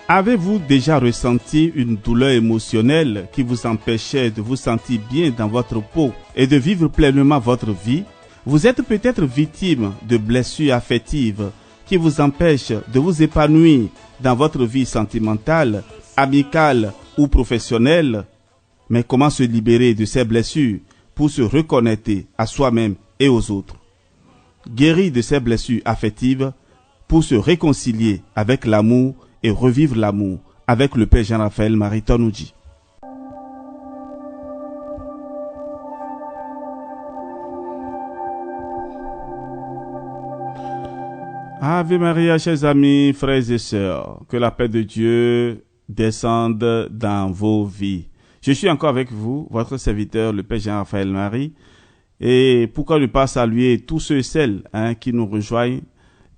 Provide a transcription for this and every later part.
Avez-vous déjà ressenti une douleur émotionnelle qui vous empêchait de vous sentir bien dans votre peau et de vivre pleinement votre vie? Vous êtes peut-être victime de blessures affectives qui vous empêchent de vous épanouir dans votre vie sentimentale, amicale ou professionnelle. Mais comment se libérer de ces blessures pour se reconnecter à soi-même et aux autres? Guérir de ces blessures affectives pour se réconcilier avec l'amour et revivre l'amour avec le Père Jean-Raphaël Marie Tonnoudji. Ave Maria, chers amis, frères et sœurs, que la paix de Dieu descende dans vos vies. Je suis encore avec vous, votre serviteur, le Père Jean-Raphaël Marie, et pourquoi ne pas saluer tous ceux et celles qui nous rejoignent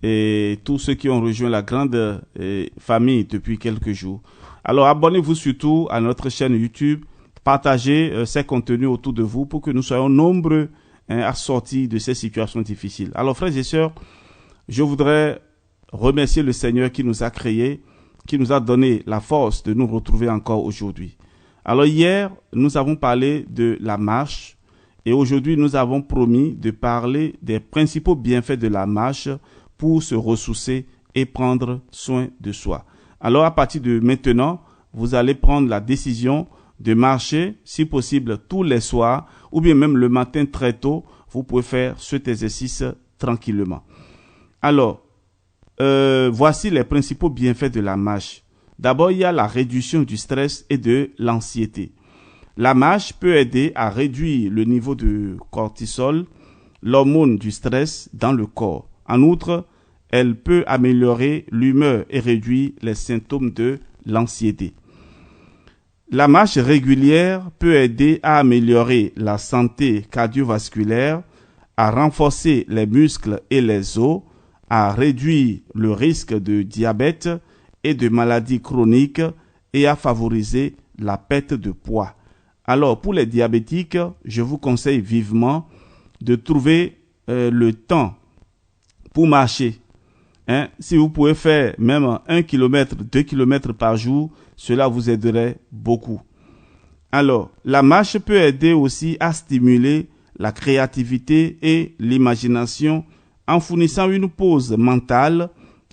et tous ceux qui ont rejoint la grande famille depuis quelques jours. Alors abonnez-vous surtout à notre chaîne YouTube, partagez ces contenus autour de vous pour que nous soyons nombreux à sortir de ces situations difficiles. Alors frères et sœurs, je voudrais remercier le Seigneur qui nous a créés, qui nous a donné la force de nous retrouver encore aujourd'hui. Alors hier, nous avons parlé de la marche et aujourd'hui, nous avons promis de parler des principaux bienfaits de la marche pour se ressourcer et prendre soin de soi. Alors à partir de maintenant, vous allez prendre la décision de marcher, si possible, tous les soirs ou bien même le matin très tôt, vous pouvez faire cet exercice tranquillement. Alors, voici les principaux bienfaits de la marche. D'abord, il y a la réduction du stress et de l'anxiété. La marche peut aider à réduire le niveau de cortisol, l'hormone du stress dans le corps. En outre, elle peut améliorer l'humeur et réduire les symptômes de l'anxiété. La marche régulière peut aider à améliorer la santé cardiovasculaire, à renforcer les muscles et les os, à réduire le risque de diabète et de maladies chroniques et à favoriser la perte de poids. Alors, pour les diabétiques, je vous conseille vivement de trouver le temps pour marcher. Si vous pouvez faire même 1 km, 2 km par jour, cela vous aiderait beaucoup. Alors, la marche peut aider aussi à stimuler la créativité et l'imagination en fournissant une pause mentale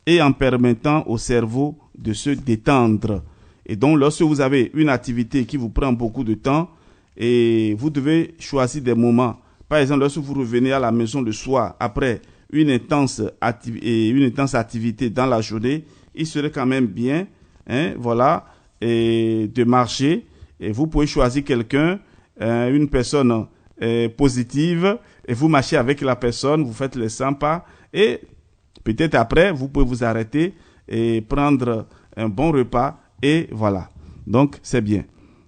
et en permettant au cerveau de se détendre. Et donc, lorsque vous avez une activité qui vous prend beaucoup de temps, et vous devez choisir des moments. Par exemple, lorsque vous revenez à la maison le soir, après une intense activité dans la journée, il serait quand même bien, de marcher. Et vous pouvez choisir quelqu'un, une personne positive, et vous marchez avec la personne, vous faites les 100 pas, et peut-être après, vous pouvez vous arrêter et prendre un bon repas, et voilà. Donc, c'est bien.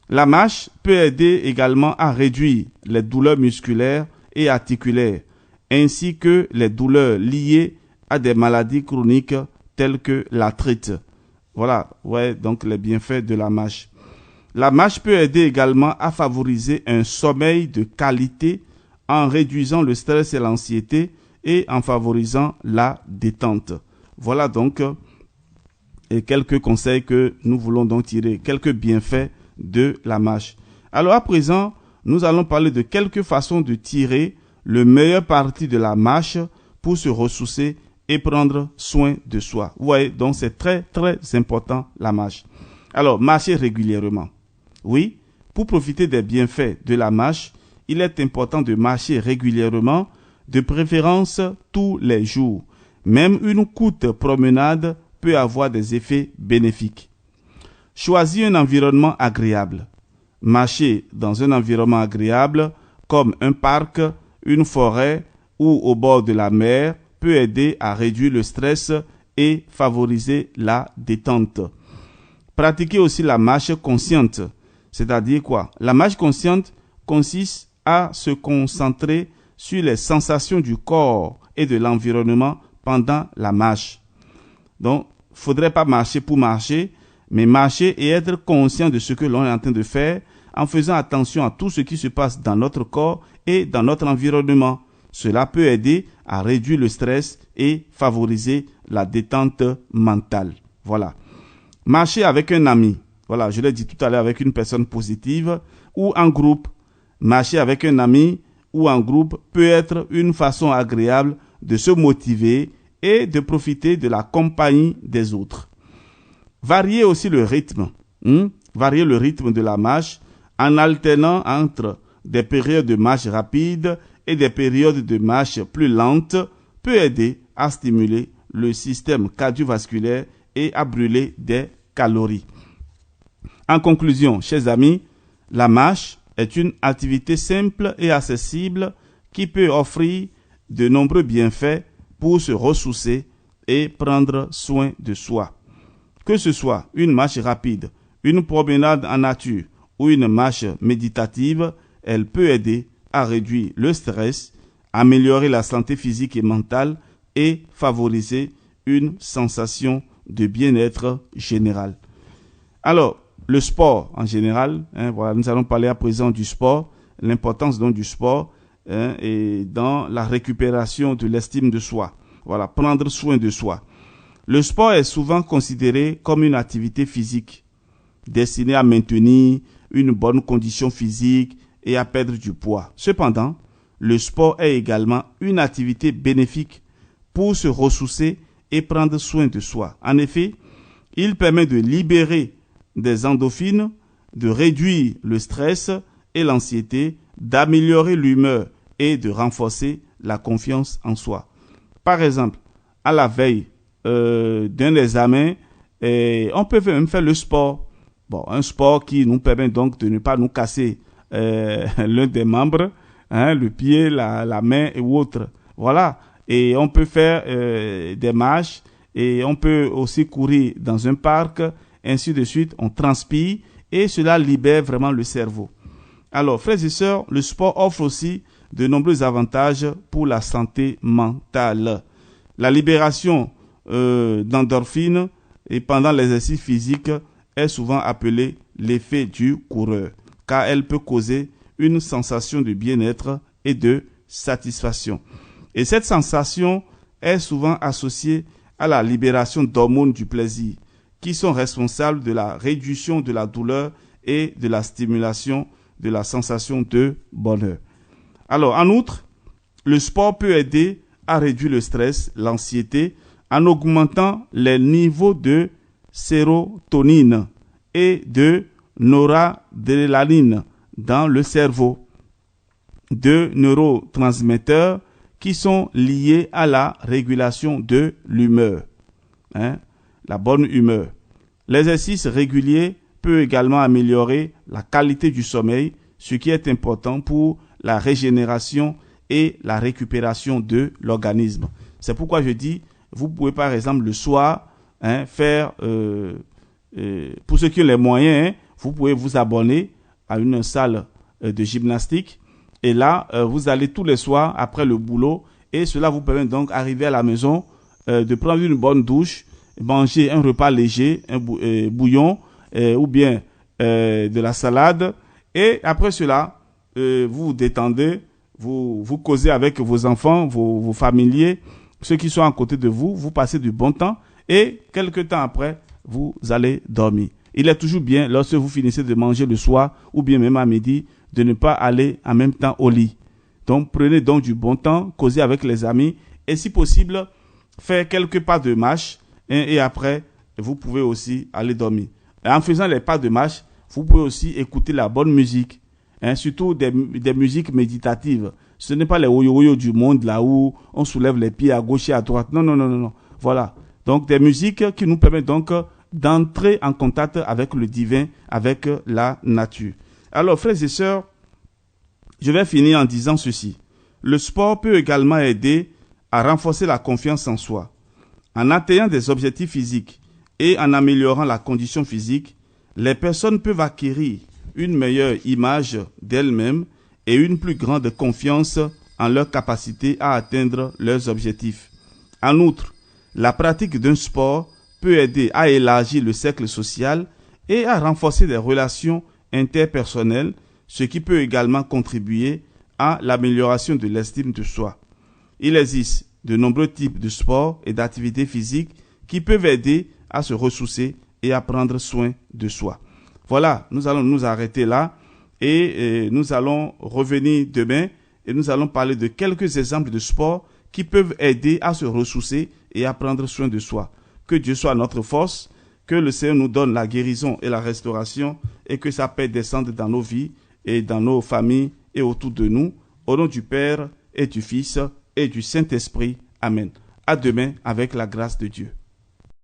La marche peut aider également à réduire les douleurs musculaires et articulaires, ainsi que les douleurs liées à des maladies chroniques telles que l'arthrite. Voilà, donc les bienfaits de la marche. La marche peut aider également à favoriser un sommeil de qualité en réduisant le stress et l'anxiété et en favorisant la détente. Voilà donc quelques conseils que nous voulons donc tirer, quelques bienfaits de la marche. Alors à présent, nous allons parler de quelques façons de tirer le meilleur parti de la marche pour se ressourcer et prendre soin de soi. Vous voyez, donc c'est très très important la marche. Alors, marcher régulièrement. Oui, pour profiter des bienfaits de la marche, il est important de marcher régulièrement, de préférence tous les jours. Même une courte promenade peut avoir des effets bénéfiques. Choisis un environnement agréable. Marcher dans un environnement agréable comme un parc, une forêt ou au bord de la mer peut aider à réduire le stress et favoriser la détente. Pratiquez aussi la marche consciente. C'est-à-dire quoi? La marche consciente consiste à se concentrer sur les sensations du corps et de l'environnement pendant la marche. Donc, il ne faudrait pas marcher pour marcher, mais marcher et être conscient de ce que l'on est en train de faire en faisant attention à tout ce qui se passe dans notre corps et dans notre environnement. Cela peut aider à réduire le stress et favoriser la détente mentale. Voilà. Marcher avec un ami, voilà, je l'ai dit tout à l'heure, avec une personne positive, ou en groupe. Marcher avec un ami ou en groupe peut être une façon agréable de se motiver et de profiter de la compagnie des autres. Varier aussi le rythme, varier le rythme de la marche en alternant entre des périodes de marche rapide et des périodes de marche plus lente peut aider à stimuler le système cardiovasculaire et à brûler des calories. En conclusion, chers amis, la marche est une activité simple et accessible qui peut offrir de nombreux bienfaits pour se ressourcer et prendre soin de soi. Que ce soit une marche rapide, une promenade en nature ou une marche méditative, elle peut aider à réduire le stress, améliorer la santé physique et mentale et favoriser une sensation de bien-être général. Alors, le sport en général, voilà, nous allons parler à présent du sport, l'importance donc du sport et dans la récupération de l'estime de soi. Voilà, prendre soin de soi. Le sport est souvent considéré comme une activité physique destinée à maintenir une bonne condition physique et à perdre du poids. Cependant, le sport est également une activité bénéfique pour se ressourcer et prendre soin de soi. En effet, il permet de libérer des endorphines, de réduire le stress et l'anxiété, d'améliorer l'humeur et de renforcer la confiance en soi. Par exemple, à la veille d'un examen, on peut même faire le sport. Bon, un sport qui nous permet donc de ne pas nous casser l'un des membres, le pied, la main ou autre. Voilà. Et on peut faire des marches et on peut aussi courir dans un parc, ainsi de suite. On transpire et cela libère vraiment le cerveau. Alors, frères et sœurs, le sport offre aussi de nombreux avantages pour la santé mentale. La libération d'endorphines et pendant l'exercice physique est souvent appelée l'effet du coureur, car elle peut causer une sensation de bien-être et de satisfaction. Et cette sensation est souvent associée à la libération d'hormones du plaisir, qui sont responsables de la réduction de la douleur et de la stimulation de la sensation de bonheur. Alors, en outre, le sport peut aider à réduire le stress, l'anxiété, en augmentant les niveaux de sérotonine et de noradrénaline dans le cerveau, deux neurotransmetteurs qui sont liés à la régulation de l'humeur, la bonne humeur. L'exercice régulier peut également améliorer la qualité du sommeil, ce qui est important pour la régénération et la récupération de l'organisme. C'est pourquoi je dis, vous pouvez par exemple le soir faire, pour ceux qui ont les moyens, vous pouvez vous abonner à une salle de gymnastique et là, vous allez tous les soirs après le boulot et cela vous permet donc d'arriver à la maison, de prendre une bonne douche, manger un repas léger, un bouillon ou bien de la salade et après cela, vous vous détendez, vous causez avec vos enfants, vos familiers, ceux qui sont à côté de vous, vous passez du bon temps et quelque temps après, vous allez dormir. Il est toujours bien, lorsque vous finissez de manger le soir ou bien même à midi, de ne pas aller en même temps au lit. Donc, prenez donc du bon temps, causez avec les amis et si possible, faire quelques pas de marche et après, vous pouvez aussi aller dormir. Et en faisant les pas de marche, vous pouvez aussi écouter la bonne musique, surtout des musiques méditatives. Ce n'est pas les oyo-oyo du monde là où on soulève les pieds à gauche et à droite. Non, non, non, non, non. Voilà. Donc, des musiques qui nous permettent donc d'entrer en contact avec le divin, avec la nature. Alors, frères et sœurs, je vais finir en disant ceci. Le sport peut également aider à renforcer la confiance en soi. En atteignant des objectifs physiques et en améliorant la condition physique, les personnes peuvent acquérir une meilleure image d'elles-mêmes et une plus grande confiance en leur capacité à atteindre leurs objectifs. En outre, la pratique d'un sport peut aider à élargir le cercle social et à renforcer les relations interpersonnelles, ce qui peut également contribuer à l'amélioration de l'estime de soi. Il existe de nombreux types de sports et d'activités physiques qui peuvent aider à se ressourcer et à prendre soin de soi. Voilà, nous allons nous arrêter là et nous allons revenir demain et nous allons parler de quelques exemples de sport qui peuvent aider à se ressourcer et à prendre soin de soi. Que Dieu soit notre force, que le Seigneur nous donne la guérison et la restauration et que sa paix descende dans nos vies et dans nos familles et autour de nous. Au nom du Père et du Fils et du Saint-Esprit. Amen. À demain avec la grâce de Dieu.